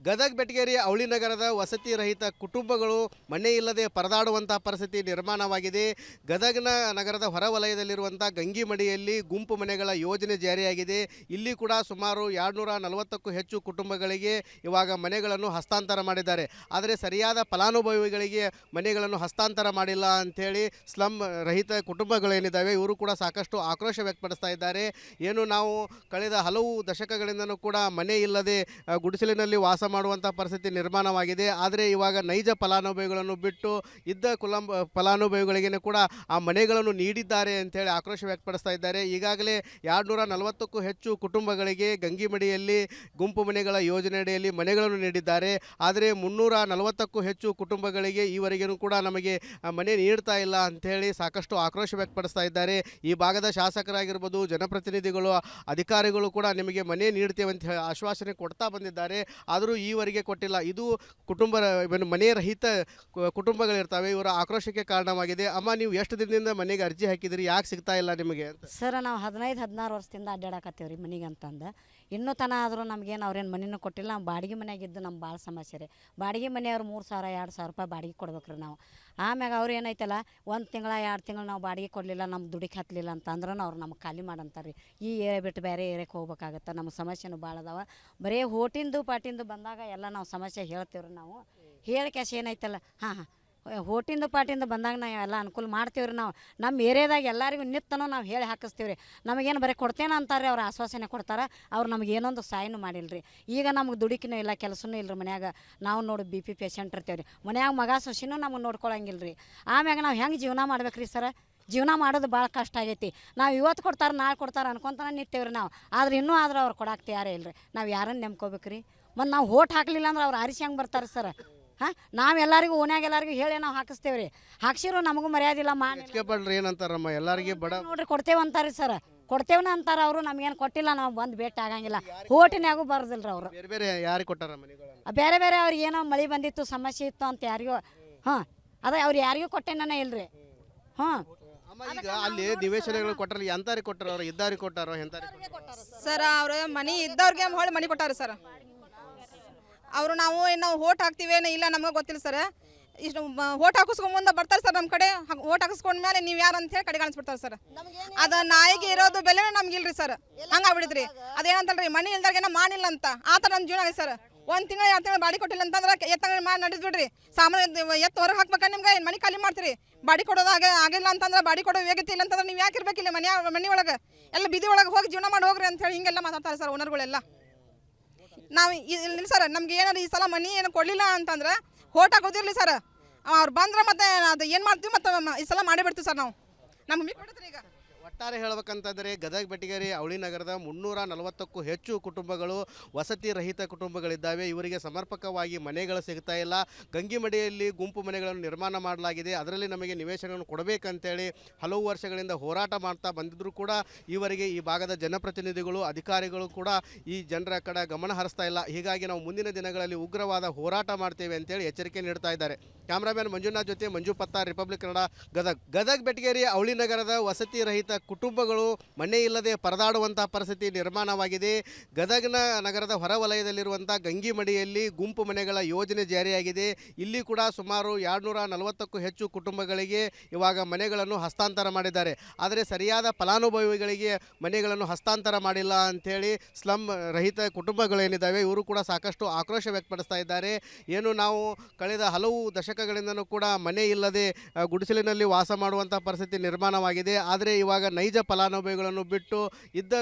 ಗದಗ ಬೆಟಗೇರಿ ಅವಳಿ ನಗರದ ವಸತಿ ರಹಿತ ಕುಟುಂಬಗಳು ಮನೆ ಇಲ್ಲದೆ ಪರದಾಡುವಂಥ ಪರಿಸ್ಥಿತಿ ನಿರ್ಮಾಣವಾಗಿದೆ. ಗದಗನ ನಗರದ ಹೊರವಲಯದಲ್ಲಿರುವಂಥ ಗಂಗಿಮಡಿಯಲ್ಲಿ ಗುಂಪು ಮನೆಗಳ ಯೋಜನೆ ಜಾರಿಯಾಗಿದೆ. ಇಲ್ಲಿ ಕೂಡ ಸುಮಾರು 240ಕ್ಕೂ ಹೆಚ್ಚು ಕುಟುಂಬಗಳಿಗೆ ಇವಾಗ ಮನೆಗಳನ್ನು ಹಸ್ತಾಂತರ ಮಾಡಿದ್ದಾರೆ. ಆದರೆ ಸರಿಯಾದ ಫಲಾನುಭವಿಗಳಿಗೆ ಮನೆಗಳನ್ನು ಹಸ್ತಾಂತರ ಮಾಡಿಲ್ಲ ಅಂಥೇಳಿ ಸ್ಲಮ್ ರಹಿತ ಕುಟುಂಬಗಳೇನಿದ್ದಾವೆ ಇವರು ಕೂಡ ಸಾಕಷ್ಟು ಆಕ್ರೋಶ ವ್ಯಕ್ತಪಡಿಸ್ತಾ ಇದ್ದಾರೆ. ಏನು ನಾವು ಕಳೆದ ಹಲವು ದಶಕಗಳಿಂದಲೂ ಕೂಡ ಮನೆ ಇಲ್ಲದೆ ಗುಡಿಸಲಿನಲ್ಲಿ ವಾಸ ಮಾಡುವಂಥ ಪರಿಸ್ಥಿತಿ ನಿರ್ಮಾಣವಾಗಿದೆ. ಆದರೆ ಇವಾಗ ನೈಜ ಫಲಾನುಭವಿಗಳನ್ನು ಬಿಟ್ಟು ಇದ್ದ ಫಲಾನುಭವಿಗಳಿಗೆ ಕೂಡ ಆ ಮನೆಗಳನ್ನು ನೀಡಿದ್ದಾರೆ ಅಂತೇಳಿ ಆಕ್ರೋಶ ವ್ಯಕ್ತಪಡಿಸ್ತಾ ಇದ್ದಾರೆ. ಈಗಾಗಲೇ 240ಕ್ಕೂ ಹೆಚ್ಚು ಕುಟುಂಬಗಳಿಗೆ ಗಂಗಿಮಡಿಯಲ್ಲಿ ಗುಂಪು ಮನೆಗಳ ಯೋಜನೆಯಡಿಯಲ್ಲಿ ಮನೆಗಳನ್ನು ನೀಡಿದ್ದಾರೆ. ಆದರೆ 340ಕ್ಕೂ ಹೆಚ್ಚು ಕುಟುಂಬಗಳಿಗೆ ಈವರೆಗೂ ಕೂಡ ನಮಗೆ ಮನೆ ನೀಡ್ತಾ ಇಲ್ಲ ಅಂಥೇಳಿ ಸಾಕಷ್ಟು ಆಕ್ರೋಶ ವ್ಯಕ್ತಪಡಿಸ್ತಾ ಇದ್ದಾರೆ. ಈ ಭಾಗದ ಶಾಸಕರಾಗಿರ್ಬೋದು, ಜನಪ್ರತಿನಿಧಿಗಳು, ಅಧಿಕಾರಿಗಳು ಕೂಡ ನಿಮಗೆ ಮನೆ ನೀಡ್ತೇವೆ ಅಂತ ಆಶ್ವಾಸನೆ ಕೊಡ್ತಾ ಬಂದಿದ್ದಾರೆ. ಆದರೂ ಈವರೆಗೆ ಕೊಟ್ಟಿಲ್ಲ. ಇದು ಮನೆ ರಹಿತ ಕುಟುಂಬಗಳಿರ್ತವೆ, ಇವರ ಆಕ್ರೋಶಕ್ಕೆ ಕಾರಣವಾಗಿದೆ. ಅಮ್ಮ, ನೀವು ಎಷ್ಟು ದಿನದಿಂದ ಮನೆಗೆ ಅರ್ಜಿ ಹಾಕಿದಿರಿ, ಯಾಕೆ ಸಿಗ್ತಾ ಇಲ್ಲ ನಿಮಗೆ ಅಂತ? ಸರ್, ನಾವು 15-16 ವರ್ಷದಿಂದ ಅಡ್ಡಾಡಕತ್ತೀವಿ ರೀ ಮನೆಗೆ ಅಂತಂದು. ಇನ್ನೂ ತನ ಆದರೂ ನಮಗೇನು ಅವ್ರೇನು ಮನೆಯೂ ಕೊಟ್ಟಿಲ್ಲ. ನಾವು ಬಾಡಿಗೆ ಮನೆಯಾಗಿದ್ದು ನಮ್ಗೆ ಭಾಳ ಸಮಸ್ಯೆ ರೀ. ಬಾಡಿಗೆ ಮನೆಯವ್ರು 3,000-2,000 ರೂಪಾಯಿ ಬಾಡಿಗೆ ಕೊಡ್ಬೇಕು ರೀ ನಾವು. ಆಮ್ಯಾಗ ಅವ್ರು ಏನೈತಲ್ಲ, 1 ತಿಂಗಳ 2 ತಿಂಗಳು ನಾವು ಬಾಡಿಗೆ ಕೊಡಲಿಲ್ಲ, ನಮ್ಮ ದುಡಿಗೆ ಹತ್ತಲಿಲ್ಲ ಅಂತಂದ್ರೆ ಅವ್ರು ನಮ್ಗೆ ಖಾಲಿ ಮಾಡಂತಾರೆ ರೀ. ಈ ಏರಿಯಾ ಬಿಟ್ಟು ಬೇರೆ ಏರಿಯಾಕ್ಕೆ ಹೋಗ್ಬೇಕಾಗತ್ತೆ. ನಮ್ಮ ಸಮಸ್ಯೆನೂ ಭಾಳ ಅದಾವ. ಬರೀ ಹೋಟಿಂದು ಪಾಟಿಂದು ಬಂದಾಗ ಎಲ್ಲ ನಾವು ಸಮಸ್ಯೆ ಹೇಳ್ತೀವಿ ರೀ. ನಾವು ಹೇಳಿ ಕ್ಯಾಶ್ ಏನೈತಲ್ಲ, ಹಾಂ ಹೋಟಿಂದು ಪಾಟಿಂದು ಬಂದಾಗ ನಾವು ಎಲ್ಲ ಅನುಕೂಲ ಮಾಡ್ತೀವಿ ರೀ. ನಾವು ನಮ್ಮ ಏರಿಯಾದಾಗ ಎಲ್ಲರಿಗೂ ನಿತ್ತನೂ ನಾವು ಹೇಳಿ ಹಾಕಿಸ್ತೀವಿ ರೀ. ನಮಗೇನು ಬರೀ ಕೊಡ್ತೇನೆ ಅಂತಾರೆ, ಅವ್ರು ಆಶ್ವಾಸನೆ ಕೊಡ್ತಾರೆ. ಅವ್ರು ನಮ್ಗೆ ಏನೊಂದು ಸಹಾಯನೂ ಮಾಡಿಲ್ಲ ರೀ. ಈಗ ನಮ್ಗೆ ದುಡುಕಿನೂ ಇಲ್ಲ, ಕೆಲಸನೂ ಇಲ್ಲ ರೀ ಮನ್ಯಾಗ. ನಾವು ನೋಡಿ BP ಪೇಷಂಟ್ ಇರ್ತೀವಿ ರೀ ಮನ್ಯಾಗ. ಮಗ ಸೊಸಿನೂ ನಮಗೆ ನೋಡ್ಕೊಳಂಗಿಲ್ಲ ರೀ. ಆಮ್ಯಾಗ ನಾವು ಹೆಂಗೆ ಜೀವನ ಮಾಡ್ಬೇಕು ರೀ ಸರ? ಜೀವನ ಮಾಡೋದು ಭಾಳ ಕಷ್ಟ ಆಗೈತಿ. ನಾವು ಇವತ್ತು ಕೊಡ್ತಾರೆ, ನಾಳೆ ಕೊಡ್ತಾರೆ ಅನ್ಕೊತಾನೆ ನಿಂತೇವೆ ರೀ ನಾವು. ಆದ್ರೆ ಇನ್ನೂ ಆದ್ರೆ ಅವ್ರು ಕೊಡಾಕ್ತಿ ಯಾರೇ ಇಲ್ಲ ರೀ. ನಾವು ಯಾರನ್ನು ನೆಮ್ಕೋಬೇಕು ರೀ? ಮತ್ತು ನಾವು ಓಟ್ ಹಾಕಲಿಲ್ಲ ಅಂದ್ರೆ ಅವ್ರು ಆರಿಸಿ ಹೆಂಗೆ ಬರ್ತಾರೆ ಸರ್? ಹಾಂ, ನಾವೆಲ್ಲರಿಗೂ ಓನ್ಯಾಗ ಎಲ್ಲರಿಗೂ ಹೇಳಿ ನಾವು ಹಾಕಿಸ್ತೇವೆ ರೀ. ಹಾಕ್ಸಿರೋ ನಮಗೂ ಮರ್ಯಾದಿಲ್ಲ. ಪಡ್ರಿ ಏನಂತಾರಮ್ಮ, ಎಲ್ಲರಿಗೆ ಬಡ ನೋಡ್ರಿ ಕೊಡ್ತೇವೆ ಅಂತಾರೆ ಸರ್. ಕೊಡ್ತೇವನ ಅಂತಾರೆ ಅವರು. ನಮಗೇನು ಕೊಟ್ಟಿಲ್ಲ, ನಾವು ಬಂದು ಭೇಟಿ ಆಗಂಗಿಲ್ಲ. ಹೋಟಿನ್ಯಾಗೂ ಬರೋದಿಲ್ಲ ರೀ ಅವರು. ಬೇರೆ ಬೇರೆ ಯಾರಿಗೆ ಕೊಟ್ಟಾರ ಮನೆಗಳನ್ನು? ಬೇರೆ ಬೇರೆ ಅವ್ರಿಗೆ ಏನೋ ಮಳೆ ಬಂದಿತ್ತು, ಸಮಸ್ಯೆ ಇತ್ತು ಅಂತ ಯಾರಿಗೂ, ಹಾಂ ಅದೇ ಅವ್ರು ಯಾರಿಗೂ ಕೊಟ್ಟೇನೇ ಇಲ್ಲ ರೀ. ಹಾಂ, ಈಗ ಅಲ್ಲಿ ನಿವೇಶನಗಳು ಕೊಟ್ಟರೆ ಎಂತಾರಿಗೆ ಕೊಟ್ಟಾರ? ಅವ್ರು ಇದ್ದಾರಿಗೆ ಕೊಟ್ಟಾರೋ ಸರ್? ಅವ್ರ ಮನೆ ಇದ್ದವ್ರಿಗೆ ಹೊಳ್ಳಿ ಮನೆ ಕೊಟ್ಟಾರ ಸರ್. ಅವರು ನಾವು ಓಟ್ ಹಾಕ್ತೀವೇನೋ ಇಲ್ಲ ನಮಗೆ ಗೊತ್ತಿಲ್ಲ ಸರ್. ಇಷ್ಟು ಓಟ್ ಹಾಕಿಸ್ಕೊಂಡ್ ಮುಂದೆ ಬರ್ತಾರೆ ಸರ್ ನಮ್ಮ ಕಡೆ. ಓಟ್ ಹಾಕಿಸ್ಕೊಂಡ್ಮೇಲೆ ನೀವು ಯಾರು ಅಂತ ಹೇಳಿ ಕಡೆಗೆ ಅನ್ಸ್ಬಿಡ್ತಾರೆ ಸರ್. ಅದು ನಾಯಿಗೆ ಇರೋದು ಬೆಲೆನೂ ನಮ್ಗಿಲ್ರಿ ಸರ್. ಹಂಗಾಗ್ಬಿಡಿದ್ರಿ. ಅದೇನಂತಲ್ರಿ, ಮನೆ ಇಲ್ದಾಗೇನೋ ಮಾಡಿಲ್ಲ ಅಂತ ಆ ಥರ ನಮ್ಮ ಜೀವನ ಸರ್. 1 ತಿಂಗಳು 2 ತಿಂಗಳು ಬಾಡಿ ಕೊಟ್ಟಿಲ್ಲ ಅಂತಂದ್ರೆ ಎತ್ತಂಗಡಿ ಮಾಡಿ ನಡೆದು ಬಿಡ್ರಿ. ಸಾಮಾನ್ಯ ಎತ್ತು ಹೊರಗೆ ಹಾಕ್ಬೇಕಾ ನಿಮ್ಗೆ? ಮನೆ ಖಾಲಿ ಮಾಡ್ತೀರಿ. ಬಾಡಿ ಕೊಡೋದು ಆಗಿಲ್ಲ ಅಂತಂದ್ರೆ, ಬಾಡಿ ಕೊಡೋ ವೇಗತೆ ಇಲ್ಲ ಅಂತಂದ್ರೆ ನೀವು ಯಾಕೆ ಇರ್ಬೇಕಿಲ್ಲ ಮನೆ ಒಳಗೆ? ಎಲ್ಲ ಬೀದಿ ಒಳಗೆ ಹೋಗಿ ಜೀವನ ಮಾಡಿ ಹೋಗ್ರಿ ಅಂತ ಹೇಳಿ ಹಿಂಗೆಲ್ಲ ಮಾತಾಡ್ತಾರೆ ಸರ್ ಓನರ್ಗಳೆಲ್ಲ. ನಾವು ಇಲ್ಲ ಸರ್, ನಮ್ಗೆ ಏನಾದ್ರು ಈ ಸಲ ಮನೆ ಏನು ಕೊಡಲಿಲ್ಲ ಅಂತಂದ್ರೆ ಓಟ್ ಹಾಕೋದಿರಲಿ ಸರ್. ಅವ್ರು ಬಂದ್ರೆ ಮತ್ತೆ ಅದು ಏನು ಮಾಡ್ತೀವಿ, ಮತ್ತೆ ಈ ಸಲ ಮಾಡೇ ಬಿಡ್ತೀವಿ ಸರ್ ನಾವು. ನಮ್ಗೆ ಕೊಡ್ತೀರಿ. ಈಗ ಒಟ್ಟಾರೆ ಹೇಳಬೇಕಂತಂದರೆ ಗದಗ ಬೆಟಗೇರಿ ಅವಳಿ ನಗರದ 340ಕ್ಕೂ ಹೆಚ್ಚು ಕುಟುಂಬಗಳು ವಸತಿ ರಹಿತ ಕುಟುಂಬಗಳಿದ್ದಾವೆ. ಇವರಿಗೆ ಸಮರ್ಪಕವಾಗಿ ಮನೆಗಳು ಸಿಗ್ತಾ ಇಲ್ಲ. ಗಂಗಿಮಡಿಯಲ್ಲಿ ಗುಂಪು ಮನೆಗಳನ್ನು ನಿರ್ಮಾಣ ಮಾಡಲಾಗಿದೆ. ಅದರಲ್ಲಿ ನಮಗೆ ನಿವೇಶನವನ್ನು ಕೊಡಬೇಕಂತೇಳಿ ಹಲವು ವರ್ಷಗಳಿಂದ ಹೋರಾಟ ಮಾಡ್ತಾ ಬಂದಿದ್ದರೂ ಕೂಡ ಈವರೆಗೆ ಈ ಭಾಗದ ಜನಪ್ರತಿನಿಧಿಗಳು, ಅಧಿಕಾರಿಗಳು ಕೂಡ ಈ ಜನರ ಕಡೆ ಗಮನ ಹರಿಸ್ತಾ ಇಲ್ಲ. ಹೀಗಾಗಿ ನಾವು ಮುಂದಿನ ದಿನಗಳಲ್ಲಿ ಉಗ್ರವಾದ ಹೋರಾಟ ಮಾಡ್ತೇವೆ ಅಂತೇಳಿ ಎಚ್ಚರಿಕೆ ನೀಡ್ತಾ ಇದ್ದಾರೆ. ಕ್ಯಾಮ್ರಾಮ್ಯಾನ್ ಮಂಜುನಾಥ್ ಜೊತೆ ಮಂಜು ಪತ್ತಾರ್, ರಿಪಬ್ಲಿಕ್ ಕನ್ನಡ, ಗದಗ. ಗದಗ ಬೆಟಗೇರಿ ಅವಳಿ ನಗರದ ವಸತಿ ರಹಿತ ಕುಟುಂಬಗಳು ಮನೆ ಇಲ್ಲದೆ ಪರದಾಡುವಂಥ ಪರಿಸ್ಥಿತಿ ನಿರ್ಮಾಣವಾಗಿದೆ. ಗದಗನ ನಗರದ ಹೊರವಲಯದಲ್ಲಿರುವಂಥ ಗಂಗಿಮಡಿಯಲ್ಲಿ ಗುಂಪು ಮನೆಗಳ ಯೋಜನೆ ಜಾರಿಯಾಗಿದೆ. ಇಲ್ಲಿ ಕೂಡ ಸುಮಾರು 240ಕ್ಕೂ ಹೆಚ್ಚು ಕುಟುಂಬಗಳಿಗೆ ಇವಾಗ ಮನೆಗಳನ್ನು ಹಸ್ತಾಂತರ ಮಾಡಿದ್ದಾರೆ. ಆದರೆ ಸರಿಯಾದ ಫಲಾನುಭವಿಗಳಿಗೆ ಮನೆಗಳನ್ನು ಹಸ್ತಾಂತರ ಮಾಡಿಲ್ಲ ಅಂಥೇಳಿ ಸ್ಲಮ್ ರಹಿತ ಕುಟುಂಬಗಳೇನಿದ್ದಾವೆ ಇವರು ಕೂಡ ಸಾಕಷ್ಟು ಆಕ್ರೋಶ ವ್ಯಕ್ತಪಡಿಸ್ತಾ ಇದ್ದಾರೆ. ಏನು ನಾವು ಕಳೆದ ಹಲವು ದಶಕಗಳಿಂದಲೂ ಕೂಡ ಮನೆ ಇಲ್ಲದೆ ಗುಡಿಸಲಿನಲ್ಲಿ ವಾಸ ಮಾಡುವಂಥ ಪರಿಸ್ಥಿತಿ ನಿರ್ಮಾಣವಾಗಿದೆ. ಆದರೆ ಇವಾಗ ನೈಜ ಫಲಾನುಭವಿಗಳನ್ನು ಬಿಟ್ಟು ಇದ್ದ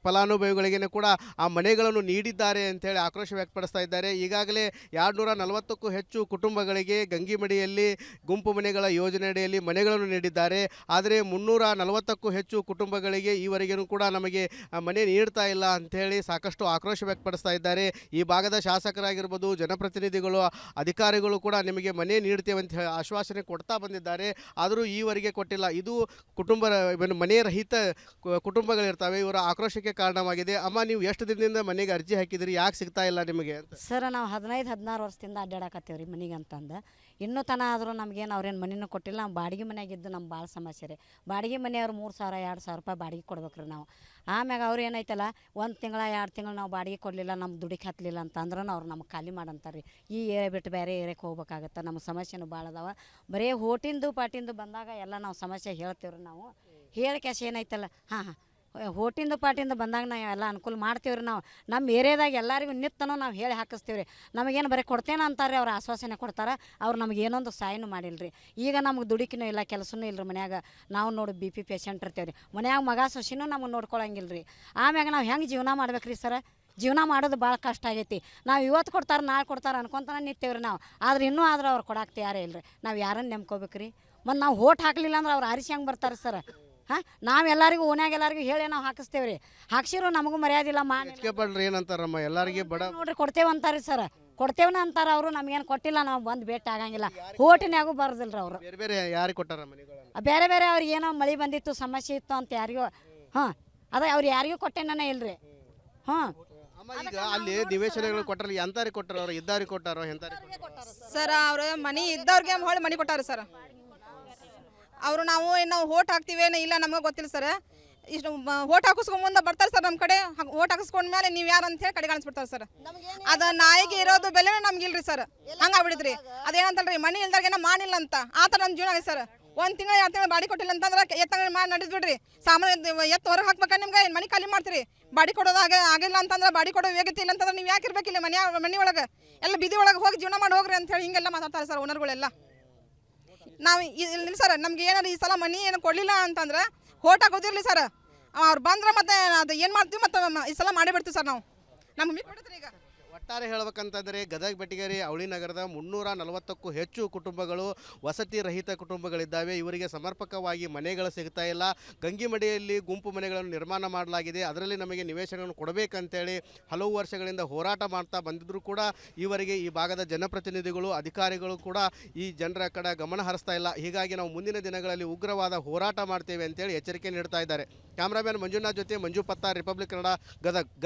ಫಲಾನುಭವಿಗಳಿಗೆ ಕೂಡ ಆ ಮನೆಗಳನ್ನು ನೀಡಿದ್ದಾರೆ ಅಂತೇಳಿ ಆಕ್ರೋಶ ವ್ಯಕ್ತಪಡಿಸ್ತಾ ಇದ್ದಾರೆ. ಈಗಾಗಲೇ 240ಕ್ಕೂ ಹೆಚ್ಚು ಕುಟುಂಬಗಳಿಗೆ ಗಂಗಿಮಡಿಯಲ್ಲಿ ಗುಂಪು ಮನೆಗಳ ಯೋಜನೆಯಡಿಯಲ್ಲಿ ಮನೆಗಳನ್ನು ನೀಡಿದ್ದಾರೆ. ಆದರೆ 340ಕ್ಕೂ ಹೆಚ್ಚು ಕುಟುಂಬಗಳಿಗೆ ಈವರೆಗೂ ಕೂಡ ನಮಗೆ ಮನೆ ನೀಡ್ತಾ ಇಲ್ಲ ಅಂಥೇಳಿ ಸಾಕಷ್ಟು ಆಕ್ರೋಶ ವ್ಯಕ್ತಪಡಿಸ್ತಾ ಇದ್ದಾರೆ. ಈ ಭಾಗದ ಶಾಸಕರಾಗಿರ್ಬೋದು, ಜನಪ್ರತಿನಿಧಿಗಳು, ಅಧಿಕಾರಿಗಳು ಕೂಡ ನಿಮಗೆ ಮನೆ ನೀಡ್ತೇವೆ ಅಂತ ಆಶ್ವಾಸನೆ ಕೊಡ್ತಾ ಬಂದಿದ್ದಾರೆ. ಆದರೂ ಈವರೆಗೆ ಕೊಟ್ಟಿಲ್ಲ. ಇದು ಮನೆ ರಹಿತ ಕುಟುಂಬಗಳಿರ್ತವೆ, ಇವರ ಆಕ್ರೋಶಕ್ಕೆ ಕಾರಣವಾಗಿದೆ. ಅಮ್ಮ, ನೀವು ಎಷ್ಟು ದಿನದಿಂದ ಮನೆಗೆ ಅರ್ಜಿ ಹಾಕಿದಿರಿ, ಯಾಕೆ ಸಿಗ್ತಾ ಇಲ್ಲ ನಿಮಗೆ ಅಂತ? ಸರ್, ನಾವು 15-16 ವರ್ಷದಿಂದ ಅಡ್ಡಾಡಕತ್ತೀವಿ ರೀ ಮನೆಗೆ ಅಂತಂದು. ಇನ್ನೂ ತನ ಆದರೂ ನಮಗೇನು ಅವ್ರೇನು ಮನೆಯೂ ಕೊಟ್ಟಿಲ್ಲ. ನಾವು ಬಾಡಿಗೆ ಮನೆಯಾಗಿದ್ದು ನಮ್ಗೆ ಭಾಳ ಸಮಸ್ಯೆ ರೀ. ಬಾಡಿಗೆ ಮನೆಯವ್ರು 3,000-2,000 ರೂಪಾಯಿ ಬಾಡಿಗೆ ಕೊಡ್ಬೇಕು ರೀ ನಾವು. ಆಮ್ಯಾಗ ಅವ್ರು ಏನೈತಲ್ಲ 1 ತಿಂಗಳ 2 ತಿಂಗಳು ನಾವು ಬಾಡಿಗೆ ಕೊಡಲಿಲ್ಲ ನಮ್ಗೆ ದುಡಿಗೆ ಹತ್ತಲಿಲ್ಲ ಅಂತಂದ್ರೆ ಅವ್ರು ನಮ್ಗೆ ಖಾಲಿ ಮಾಡಂತಾರೆ ರೀ. ಈ ಏರಿಯಾ ಬಿಟ್ಟು ಬೇರೆ ಏರಿಯಾಕ್ಕೆ ಹೋಗ್ಬೇಕಾಗತ್ತೆ. ನಮ್ಮ ಸಮಸ್ಯೆನೂ ಭಾಳ ಅದಾವ. ಬರೀ ಹೋಟಿಂದು ಪಾಟಿಂದು ಬಂದಾಗ ಎಲ್ಲ ನಾವು ಸಮಸ್ಯೆ ಹೇಳ್ತೀವ್ರಿ. ನಾವು ಹೇಳಿ ಕ್ಯಾಶ್ ಏನೈತಲ್ಲ ಹೋಟಿಂದು ಪಾಟಿಂದು ಬಂದಾಗ ನಾವು ಎಲ್ಲ ಅನುಕೂಲ ಮಾಡ್ತೀವ್ರಿ. ನಾವು ನಮ್ಮ ಏರಿಯಾದಾಗ ಎಲ್ಲರಿಗೂ ನಿತ್ತನೂ ನಾವು ಹೇಳಿ ಹಾಕಿಸ್ತೀವ್ರಿ. ನಮಗೇನು ಬರೀ ಕೊಡ್ತೇನೆ ಅಂತಾರೆ, ಅವ್ರು ಆಶ್ವಾಸನೆ ಕೊಡ್ತಾರೆ. ಅವ್ರು ನಮ್ಗೆ ಏನೊಂದು ಸಹಾಯನೂ ಮಾಡಿಲ್ರಿ. ಈಗ ನಮ್ಗೆ ದುಡುಕಿನೂ ಇಲ್ಲ, ಕೆಲಸನೂ ಇಲ್ಲರಿ ಮನ್ಯಾಗ. ನಾವು ನೋಡಿ BP ಪೇಷಂಟ್ ಇರ್ತೇವೆ ರೀ ಮನ್ಯಾಗ. ಮಗ ಸೊಸಿನೂ ನಮಗೆ ನೋಡ್ಕೊಳಂಗಿಲ್ಲ ರೀ. ಆಮ್ಯಾಗ ನಾವು ಹೆಂಗೆ ಜೀವನ ಮಾಡ್ಬೇಕ್ರಿ ಸರ? ಜೀವನ ಮಾಡೋದು ಭಾಳ ಕಷ್ಟ ಆಗೈತಿ. ನಾವು ಇವತ್ತು ಕೊಡ್ತಾರೆ ನಾಳೆ ಕೊಡ್ತಾರೆ ಅನ್ಕೊಂತಾನೆ ನಿಂತೇವ್ರಿ ನಾವು. ಆದ್ರೆ ಇನ್ನೂ ಆದ್ರೆ ಅವ್ರು ಕೊಡಕ್ಕೆ ತಯಾರೇ ಇಲ್ಲರಿ. ನಾವು ಯಾರನ್ನು ನಂಬ್ಕೋಬೇಕ್ರಿ? ಮತ್ತು ನಾವು ಓಟ್ ಹಾಕಲಿಲ್ಲ ಅಂದ್ರೆ ಅವ್ರು ಆರಿಸಿ ಹೆಂಗೆ ಬರ್ತಾರೆ ಸರ್? ನಾವೆಲ್ಲರಿಗೂ ಓನ್ಯಾಗ ಎಲ್ಲರಿಗೂ ಹೇಳಿ ನಾವು ಹಾಕಿಸ್ತೇವೆ ರೀ. ಹಾಕ್ಸಿರೋ ನಮಗೂ ಮರ್ಯಾದಿಲ್ಲ ಪಡ್ರಿ ಏನಂತಾರಮ್ಮ ಎಲ್ಲರಿಗೆ ಬಡ ನೋಡ್ರಿ ಕೊಡ್ತೇವೆ ಅಂತಾರೆ ಸರ್. ಕೊಡ್ತೇವನ ಅಂತಾರೆ ಅವರು. ನಮಗೇನು ಕೊಟ್ಟಿಲ್ಲ, ನಾವು ಬಂದು ಭೇಟಿ ಆಗಂಗಿಲ್ಲ. ಹೋಟಿನ್ಯಾಗೂ ಬರ್ದಿಲ್ರಿ ಅವರು. ಬೇರೆ ಬೇರೆ ಯಾರಿಗೆ ಕೊಟ್ಟಾರ ಮನೆಗಳನ್ನು? ಬೇರೆ ಬೇರೆ ಅವ್ರಿಗೆ ಏನೋ ಮಳೆ ಬಂದಿತ್ತು, ಸಮಸ್ಯೆ ಇತ್ತು ಅಂತ ಯಾರಿಗೂ ಅದೇ ಅವ್ರು ಯಾರಿಗೂ ಕೊಟ್ಟೇನೇ ಇಲ್ರಿ. ಈಗ ಅಲ್ಲಿ ನಿವೇಶನಗಳು ಕೊಟ್ಟರೆ ಎಂತಾರಿಗೆ ಕೊಟ್ಟಾರ? ಅವ್ರು ಇದ್ದಾರಿಗೆ ಕೊಟ್ಟಾರೋ ಎಂತಾರಿಗೆ? ಸರ್ ಅವ್ರು ಮನಿ ಇದ್ದವ್ರಿಗೆ ಹೊಳ್ಳಿ ಮನಿ ಕೊಟ್ಟಾರ ಸರ್. ಅವರು ನಾವು ಓಟ್ ಹಾಕ್ತೀವೇನೋ ಇಲ್ಲ ನಮಗೆ ಗೊತ್ತಿಲ್ಲ ಸರ್. ಇಷ್ಟು ಓಟ್ ಹಾಕಿಸ್ಕೊಂಡ್ ಮುಂದೆ ಬರ್ತಾರೆ ಸರ್ ನಮ್ಮ ಕಡೆ. ಓಟ್ ಹಾಕಿಸ್ಕೊಂಡ್ಮೇಲೆ ನೀವು ಯಾರು ಅಂತ ಹೇಳಿ ಕಡೆ ಕಾಣಿಸ್ಬಿಡ್ತಾರೆ ಸರ್. ಅದು ನಾಯಿಗೆ ಇರೋದು ಬೆಲೆನೂ ನಮ್ಗಿಲ್ರಿ ಸರ್. ಹಂಗಾಗ್ಬಿಡಿದ್ರಿ. ಅದೇನಂತಲ್ರಿ ಮನಿ ಇಲ್ದಾಗೇನೋ ಮಾಡಿಲ್ಲ ಅಂತ ಆ ಥರ ನಮ್ಮ ಜೀವನ ಸರ್. 1 ತಿಂಗಳು 2 ತಿಂಗಳು ಬಾಡಿ ಕೊಟ್ಟಿಲ್ಲ ಅಂತಂದ್ರೆ ಎತ್ತಂಗಡಿ ಮಾಡಿ ನಡೆದು ಬಿಡ್ರಿ. ಸಾಮಾನ್ಯ ಎತ್ತು ಹೊರಗೆ ಹಾಕ್ಬೇಕಾದ್ರೆ ನಿಮ್ಗೆ ಮನೆ ಖಾಲಿ ಮಾಡ್ತೀರಿ. ಬಾಡಿ ಕೊಡೋದು ಆಗಿಲ್ಲ ಅಂತಂದ್ರೆ ಬಾಡಿ ಕೊಡೋ ವೇಗತೆ ಇಲ್ಲ ಅಂತಂದ್ರೆ ನೀವು ಯಾಕೆ ಇರ್ಬೇಕಿಲ್ಲ ಮನೆ ಒಳಗೆ? ಎಲ್ಲ ಬೀದಿ ಒಳಗೆ ಹೋಗಿ ಜೀವನ ಮಾಡಿ ಹೋಗ್ರಿ ಅಂತ ಹೇಳಿ ಹಿಂಗೆಲ್ಲ ಮಾತಾಡ್ತಾರೆ ಸರ್ ಓನರ್ಗಳೆಲ್ಲ. ನಾವು ಇಲ್ಲ ಸರ್, ನಮ್ಗೆ ಏನಾರು ಈ ಸಲ ಮನಿ ಏನು ಕೊಡಲಿಲ್ಲ ಅಂತಂದ್ರೆ ಓಟ್ ಹಾಕೋದಿರಲಿ ಸರ್. ಅವ್ರು ಬಂದ್ರೆ ಮತ್ತೆ ಅದು ಏನು ಮಾಡ್ತೀವಿ ಮತ್ತೆ ಈ ಸಲ ಮಾಡಿ ಬಿಡ್ತೀವಿ ಸರ್. ನಮ್ಗೆ ಮೀಟ್ ಬಿಡ್ತೀರಿ. ಈಗ ಒಟ್ಟಾರೆ ಹೇಳ್ಬೇಕಂತಂದರೆ ಗದಗ ಬೆಟಗೇರಿ ಅವಳಿ ನಗರದ 340ಕ್ಕೂ ಹೆಚ್ಚು ಕುಟುಂಬಗಳು ವಸತಿ ರಹಿತ ಕುಟುಂಬಗಳಿದ್ದಾವೆ. ಇವರಿಗೆ ಸಮರ್ಪಕವಾಗಿ ಮನೆಗಳು ಸಿಗ್ತಾ ಇಲ್ಲ. ಗಂಗಿಮಡಿಯಲ್ಲಿ ಗುಂಪು ಮನೆಗಳನ್ನು ನಿರ್ಮಾಣ ಮಾಡಲಾಗಿದೆ. ಅದರಲ್ಲಿ ನಮಗೆ ನಿವೇಶನಗಳನ್ನು ಕೊಡಬೇಕಂತೇಳಿ ಹಲವು ವರ್ಷಗಳಿಂದ ಹೋರಾಟ ಮಾಡ್ತಾ ಬಂದಿದ್ದರೂ ಕೂಡ ಈವರೆಗೆ ಈ ಭಾಗದ ಜನಪ್ರತಿನಿಧಿಗಳು ಅಧಿಕಾರಿಗಳು ಕೂಡ ಈ ಜನರ ಕಡೆ ಗಮನ ಹರಿಸ್ತಾ ಇಲ್ಲ. ಹೀಗಾಗಿ ನಾವು ಮುಂದಿನ ದಿನಗಳಲ್ಲಿ ಉಗ್ರವಾದ ಹೋರಾಟ ಮಾಡ್ತೇವೆ ಅಂತೇಳಿ ಎಚ್ಚರಿಕೆ ನೀಡ್ತಾ ಇದ್ದಾರೆ. ಕ್ಯಾಮ್ರಾಮ್ಯಾನ್ ಮಂಜುನಾಥ್ ಜೊತೆ ಮಂಜು ಪತ್ತಾರ್, ರಿಪಬ್ಲಿಕ್ ಕನ್ನಡ,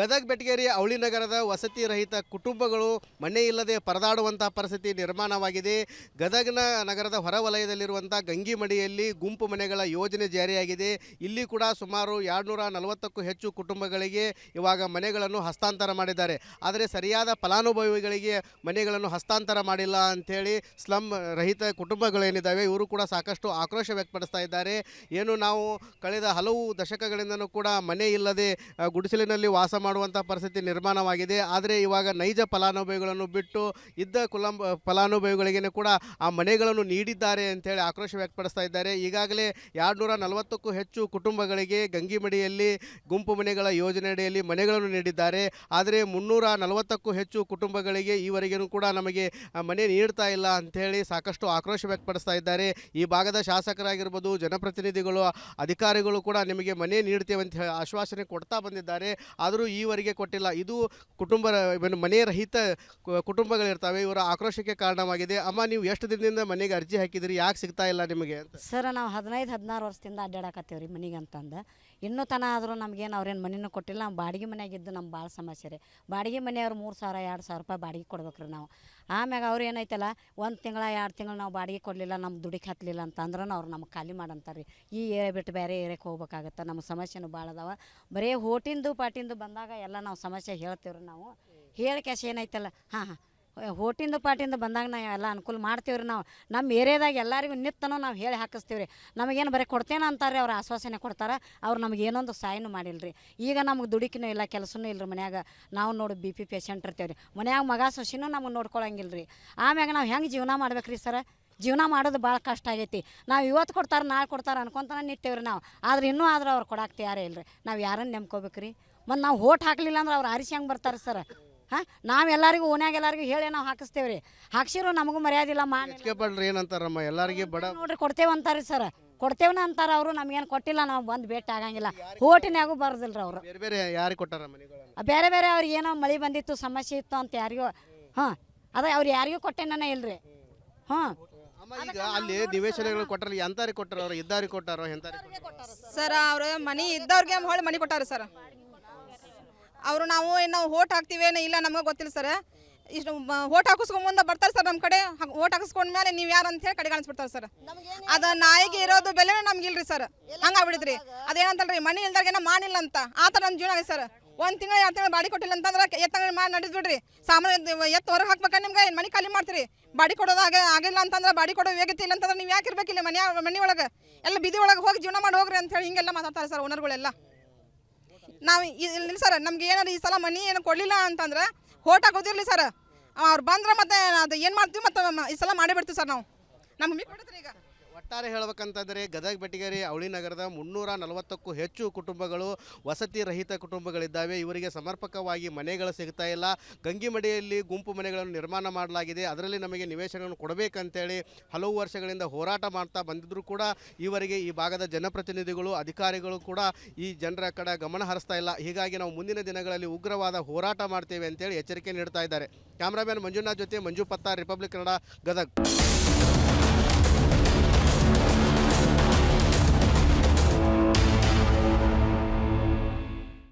ಗದಗ ಬೆಟಗೇರಿ ಅವಳಿ ನಗರದ ವಸತಿ ರಹಿತ ಕುಟುಂಬಗಳು ಮನೆ ಇಲ್ಲದೆ ಪರದಾಡುವಂತಹ ಪರಿಸ್ಥಿತಿ ನಿರ್ಮಾಣವಾಗಿದೆ. ಗದಗ ನಗರದ ಹೊರವಲಯದಲ್ಲಿರುವಂಥ ಗಂಗಿಮಡಿಯಲ್ಲಿ ಗುಂಪು ಮನೆಗಳ ಯೋಜನೆ ಜಾರಿಯಾಗಿದೆ. ಇಲ್ಲಿ ಕೂಡ ಸುಮಾರು 240ಕ್ಕೂ ಹೆಚ್ಚು ಕುಟುಂಬಗಳಿಗೆ ಇವಾಗ ಮನೆಗಳನ್ನು ಹಸ್ತಾಂತರ ಮಾಡಿದ್ದಾರೆ. ಆದರೆ ಸರಿಯಾದ ಫಲಾನುಭವಿಗಳಿಗೆ ಮನೆಗಳನ್ನು ಹಸ್ತಾಂತರ ಮಾಡಿಲ್ಲ ಅಂಥೇಳಿ ಸ್ಲಮ್ ರಹಿತ ಕುಟುಂಬಗಳೇನಿದ್ದಾವೆ ಇವರು ಕೂಡ ಸಾಕಷ್ಟು ಆಕ್ರೋಶ ವ್ಯಕ್ತಪಡಿಸ್ತಾ ಇದ್ದಾರೆ. ಏನು ನಾವು ಕಳೆದ ಹಲವು ದಶಕಗಳಿಂದನೂ ಕೂಡ ಮನೆ ಇಲ್ಲದೆ ಗುಡಿಸಲಿನಲ್ಲಿ ವಾಸ ಮಾಡುವಂಥ ಪರಿಸ್ಥಿತಿ ನಿರ್ಮಾಣವಾಗಿದೆ. ಆದರೆ ಇವಾಗ ನೈಜ ಫಲಾನುಭವಿಗಳನ್ನು ಬಿಟ್ಟು ಇದ್ದ ಫಲಾನುಭವಿಗಳಿಗೆ ಕೂಡ ಆ ಮನೆಗಳನ್ನು ನೀಡಿದ್ದಾರೆ ಅಂತೇಳಿ ಆಕ್ರೋಶ ವ್ಯಕ್ತಪಡಿಸ್ತಾ ಇದ್ದಾರೆ. ಈಗಾಗಲೇ 240ಕ್ಕೂ ಹೆಚ್ಚು ಕುಟುಂಬಗಳಿಗೆ ಗಂಗಿಮಡಿಯಲ್ಲಿ ಗುಂಪು ಮನೆಗಳ ಯೋಜನೆಯಡಿಯಲ್ಲಿ ಮನೆಗಳನ್ನು ನೀಡಿದ್ದಾರೆ. ಆದರೆ 340ಕ್ಕೂ ಹೆಚ್ಚು ಕುಟುಂಬಗಳಿಗೆ ಈವರೆಗೂ ಕೂಡ ನಮಗೆ ಮನೆ ನೀಡ್ತಾ ಇಲ್ಲ ಅಂಥೇಳಿ ಸಾಕಷ್ಟು ಆಕ್ರೋಶ ವ್ಯಕ್ತಪಡಿಸ್ತಾ ಇದ್ದಾರೆ. ಈ ಭಾಗದ ಶಾಸಕರಾಗಿರ್ಬೋದು, ಜನಪ್ರತಿನಿಧಿಗಳು, ಅಧಿಕಾರಿಗಳು ಕೂಡ ನಿಮಗೆ ಮನೆ ನೀಡ್ತೇವೆ ಅಂತ ಹೇಳಿ ಆಶ್ವಾಸನೆ ಕೊಡ್ತಾ ಬಂದಿದ್ದಾರೆ. ಆದರೂ ಈವರೆಗೆ ಕೊಟ್ಟಿಲ್ಲ. ಇದು ಮನೆ ರಹಿತ ಕುಟುಂಬಗಳಿರ್ತವೆ. ಇವರ ಆಕ್ರೋಶಕ್ಕೆ ಕಾರಣವಾಗಿದೆ. ಅಮ್ಮ, ನೀವು ಎಷ್ಟು ದಿನದಿಂದ ಮನೆಗೆ ಅರ್ಜಿ ಹಾಕಿದ್ರಿ? ಯಾಕೆ ಸಿಗ್ತಾ ಇಲ್ಲ ನಿಮಗೆ ಅಂತ? ಸರ್ ನಾವು 15-16 ವರ್ಷದಿಂದ ಅಡ್ಡಾಡಕತ್ತೇವ್ರಿ ಮನೆಗೆ ಅಂತಂದು. ಇನ್ನೂ ತನ ಆದರೂ ನಮಗೇನು ಅವ್ರೇನು ಮನೆನೂ ಕೊಟ್ಟಿಲ್ಲ. ನಾವು ಬಾಡಿಗೆ ಮನೆಯಾಗಿದ್ದು ನಮ್ಗೆ ಭಾಳ ಸಮಸ್ಯೆ ರೀ. ಬಾಡಿಗೆ ಮನೆಯವ್ರು 3,000-2,000 ರೂಪಾಯಿ ಬಾಡಿಗೆ ಕೊಡ್ಬೇಕ್ರಿ ನಾವು. ಆಮ್ಯಾಗ ಅವ್ರು ಏನೈತಲ್ಲ 1 ತಿಂಗಳ 2 ತಿಂಗಳು ನಾವು ಬಾಡಿಗೆ ಕೊಡಲಿಲ್ಲ ನಮ್ಗೆ ದುಡಿಗೆ ಹತ್ತಲಿಲ್ಲ ಅಂತಂದ್ರೆ ಅವ್ರು ನಮ್ಗೆ ಖಾಲಿ ಮಾಡಂತಾರೆ ರೀ. ಈ ಏರಿಯಾ ಬಿಟ್ಟು ಬೇರೆ ಏರಿಯಾಕ್ಕೆ ಹೋಗ್ಬೇಕಾಗತ್ತೆ. ನಮ್ಮ ಸಮಸ್ಯೆನೂ ಭಾಳ ಅದಾವ. ಬರೀ ಹೋಟಿಂದು ಪಾಟಿಂದು ಬಂದಾಗ ಎಲ್ಲ ನಾವು ಸಮಸ್ಯೆ ಹೇಳ್ತೀವ್ರಿ. ನಾವು ಹೇಳಿ ಕ್ಯಾಶ್ ಏನೈತಲ್ಲ ಹೋಟಿಂದು ಪಾಟಿಂದು ಬಂದಾಗ ನಾವು ಎಲ್ಲ ಅನುಕೂಲ ಮಾಡ್ತೀವ್ರಿ. ನಾವು ನಮ್ಮ ಏರಿಯಾದಾಗ ಎಲ್ಲರಿಗೂ ನಿತ್ತನೂ ನಾವು ಹೇಳಿ ಹಾಕಿಸ್ತೀವಿ ರೀ. ನಮಗೇನು ಬರೀ ಕೊಡ್ತೇನೆ ಅಂತಾರೆ, ಅವ್ರು ಆಶ್ವಾಸನೆ ಕೊಡ್ತಾರೆ. ಅವ್ರು ನಮ್ಗೆ ಏನೊಂದು ಸಹಾಯನೂ ಮಾಡಿಲ್ರಿ. ಈಗ ನಮ್ಗೆ ದುಡುಕಿನೂ ಇಲ್ಲ, ಕೆಲಸನೂ ಇಲ್ಲರಿ ಮನ್ಯಾಗ. ನಾವು ನೋಡಿ BP ಪೇಷಂಟ್ ಇರ್ತೇವೆ ರೀ ಮನ್ಯಾಗ. ಮಗ ಸೊಸಿನೂ ನಮಗೆ ನೋಡ್ಕೊಳಂಗಿಲ್ಲ ರೀ. ಆಮ್ಯಾಗ ನಾವು ಹೆಂಗೆ ಜೀವನ ಮಾಡ್ಬೇಕ್ರಿ ಸರ? ಜೀವನ ಮಾಡೋದು ಭಾಳ ಕಷ್ಟ ಆಗೈತಿ. ನಾವು ಇವತ್ತು ಕೊಡ್ತಾರೆ ನಾಳೆ ಕೊಡ್ತಾರೆ ಅನ್ಕೊಂತಾನೆ ನಿಂತೇವ್ರಿ ನಾವು. ಆದ್ರೆ ಇನ್ನೂ ಆದ್ರೆ ಅವ್ರು ಕೊಡಕ್ಕೆ ತಯಾರೇ ಇಲ್ಲರಿ. ನಾವು ಯಾರನ್ನು ನಂಬ್ಕೋಬೇಕ್ರಿ? ಮತ್ತು ನಾವು ಓಟ್ ಹಾಕಲಿಲ್ಲ ಅಂದ್ರೆ ಅವ್ರು ಆರಿಸಿ ಹೆಂಗೆ ಬರ್ತಾರೆ ಸರ್? ನಾವೆಲ್ಲರಿಗೂ ಓನ್ಯಾಗ ಎಲ್ಲರಿಗೂ ಹೇಳಿ ನಾವು ಹಾಕಿಸ್ತೇವೆ ರೀ. ಹಾಕ್ಸಿರೋ ನಮಗೂ ಮರ್ಯಾದಿಲ್ಲ ಪಡ್ರಿ ಏನಂತಾರಮ್ಮ ಎಲ್ಲರಿಗೆ ಬಡ ನೋಡ್ರಿ ಕೊಡ್ತೇವೆ ಅಂತಾರೆ ಸರ್. ಕೊಡ್ತೇವನ ಅಂತಾರೆ ಅವರು. ನಮಗೇನು ಕೊಟ್ಟಿಲ್ಲ, ನಾವು ಬಂದು ಭೇಟಿ ಆಗಂಗಿಲ್ಲ. ಹೋಟಿನ್ಯಾಗೂ ಬರ್ದಿಲ್ರಿ ಅವರು. ಬೇರೆ ಬೇರೆ ಯಾರಿಗೆ ಕೊಟ್ಟಾರ ಮನೆಗಳನ್ನು? ಬೇರೆ ಬೇರೆ ಅವ್ರಿಗೆ ಏನೋ ಮಳೆ ಬಂದಿತ್ತು, ಸಮಸ್ಯೆ ಇತ್ತು ಅಂತ ಯಾರಿಗೂ ಅದೇ ಅವ್ರು ಯಾರಿಗೂ ಕೊಟ್ಟೇನೇ ಇಲ್ರಿ. ಈಗ ಅಲ್ಲಿ ನಿವೇಶನಗಳು ಕೊಟ್ಟರೆ ಎಂತಾರಿಗೆ ಕೊಟ್ಟಾರ? ಅವ್ರು ಇದ್ದಾರಿಗೆ ಕೊಟ್ಟಾರೋ ಎಂತಾರಿಗೆ? ಸರ್ ಅವ್ರು ಮನಿ ಇದ್ದವ್ರಿಗೆ ಹೊಳ್ಳಿ ಮನಿ ಕೊಟ್ಟಾರ ಸರ್. ಅವರು ನಾವು ಓಟ್ ಹಾಕ್ತೀವೇನೋ ಇಲ್ಲ ನಮಗೆ ಗೊತ್ತಿಲ್ಲ ಸರ್. ಇಷ್ಟು ಓಟ್ ಹಾಕಿಸ್ಕೊಂಡ್ ಮುಂದೆ ಬರ್ತಾರೆ ಸರ್ ನಮ್ಮ ಕಡೆ ಓಟ್ ಹಾಕಿಸ್ಕೊಂಡ್ಮೇಲೆ ನೀವು ಯಾರು ಅಂತ ಹೇಳಿ ಕಡೆಗಾಣಿಸ್ಬಿಡ್ತಾರೆ ಸರ್. ಅದು ನಾಯಿಗೆ ಇರೋದು ಬೆಲೆ ನಮ್ಗಿಲ್ರಿ ಸರ್, ಹಂಗಾಗ್ಬಿಡಿದ್ರಿ. ಅದೇನಂತಲ್ರಿ ಮನಿ ಇಲ್ದಾಗೇನ ಮಾಡಿಲ್ಲ ಅಂತ ಆ ಥರ ನಮ್ಮ ಜೀವನ ಆಗಿದೆ ಸರ್. 1 ತಿಂಗಳು 2 ತಿಂಗಳು ಬಾಡಿ ಕೊಟ್ಟಿಲ್ಲ ಅಂತಂದ್ರೆ ಎತ್ತಂಗಡಿ ಮಾಡಿ ನಡೆದು ಬಿಡ್ರಿ. ಸಾಮಾನ್ಯ ಎತ್ತು ಹೊರಗೆ ಹಾಕ್ಬೇಕಾ ನಿಮ್ಗೆ ಮನೆ ಖಾಲಿ ಮಾಡ್ತೀರಿ. ಬಾಡಿ ಕೊಡೋದು ಆಗಿಲ್ಲ ಅಂತಂದ್ರೆ ಬಾಡಿ ಕೊಡೋ ವೇಗತೆ ಇಲ್ಲ ಅಂತಂದ್ರೆ ನೀವು ಯಾಕೆ ಇರ್ಬೇಕಿಲ್ಲ ಮನೆ ಒಳಗೆ ಎಲ್ಲ ಬಿದಿ ಒಳಗೆ ಹೋಗಿ ಜೀವನ ಮಾಡಿ ಹೋಗ್ರಿ ಅಂತ ಹೇಳಿ ಹಿಂಗೆಲ್ಲ ಮಾತಾಡ್ತಾರೆ ಸರ್ ಓನರ್ಗಳೆಲ್ಲ. ನಾವು ಇಲ್ಲ ಸರ್, ನಮ್ಗೆ ಏನಾರು ಈ ಸಲ ಮನಿ ಏನು ಕೊಡಲಿಲ್ಲ ಅಂತಂದ್ರೆ ಓಟ್ ಹಾಕೋದಿರಲಿ ಸರ್. ಅವ್ರು ಬಂದ್ರೆ ಮತ್ತೆ ಅದು ಏನು ಮಾಡ್ತೀವಿ ಮತ್ತೆ ಈ ಸಲ ಮಾಡೇ ಬಿಡ್ತೀವಿ ಸರ್ ನಾವು. ನಮ್ಗೆ ಕೊಡ್ತೀರಿ. ಈಗ ಒಟ್ಟಾರೆ ಹೇಳ್ಬೇಕಂತಂದರೆ ಗದಗ ಬೆಟಗೇರಿ ಅವಳಿ ನಗರದ 340ಕ್ಕೂ ಹೆಚ್ಚು ಕುಟುಂಬಗಳು ವಸತಿ ರಹಿತ ಕುಟುಂಬಗಳಿದ್ದಾವೆ. ಇವರಿಗೆ ಸಮರ್ಪಕವಾಗಿ ಮನೆಗಳು ಸಿಗ್ತಾ ಇಲ್ಲ. ಗಂಗಿಮಡಿಯಲ್ಲಿ ಗುಂಪು ಮನೆಗಳನ್ನು ನಿರ್ಮಾಣ ಮಾಡಲಾಗಿದೆ, ಅದರಲ್ಲಿ ನಮಗೆ ನಿವೇಶನಗಳನ್ನು ಕೊಡಬೇಕಂತೇಳಿ ಹಲವು ವರ್ಷಗಳಿಂದ ಹೋರಾಟ ಮಾಡ್ತಾ ಬಂದಿದ್ದರೂ ಕೂಡ ಈವರೆಗೆ ಈ ಭಾಗದ ಜನಪ್ರತಿನಿಧಿಗಳು ಅಧಿಕಾರಿಗಳು ಕೂಡ ಈ ಜನರ ಕಡೆ ಗಮನ ಹರಿಸ್ತಾ ಇಲ್ಲ. ಹೀಗಾಗಿ ನಾವು ಮುಂದಿನ ದಿನಗಳಲ್ಲಿ ಉಗ್ರವಾದ ಹೋರಾಟ ಮಾಡ್ತೇವೆ ಅಂತೇಳಿ ಎಚ್ಚರಿಕೆ ನೀಡ್ತಾ ಇದ್ದಾರೆ. ಕ್ಯಾಮ್ರಾಮನ್ ಮಂಜುನಾಥ್ ಜೊತೆ ಮಂಜು ಪತ್ತಾರ್, ರಿಪಬ್ಲಿಕ್ ಕನ್ನಡ, ಗದಗ್.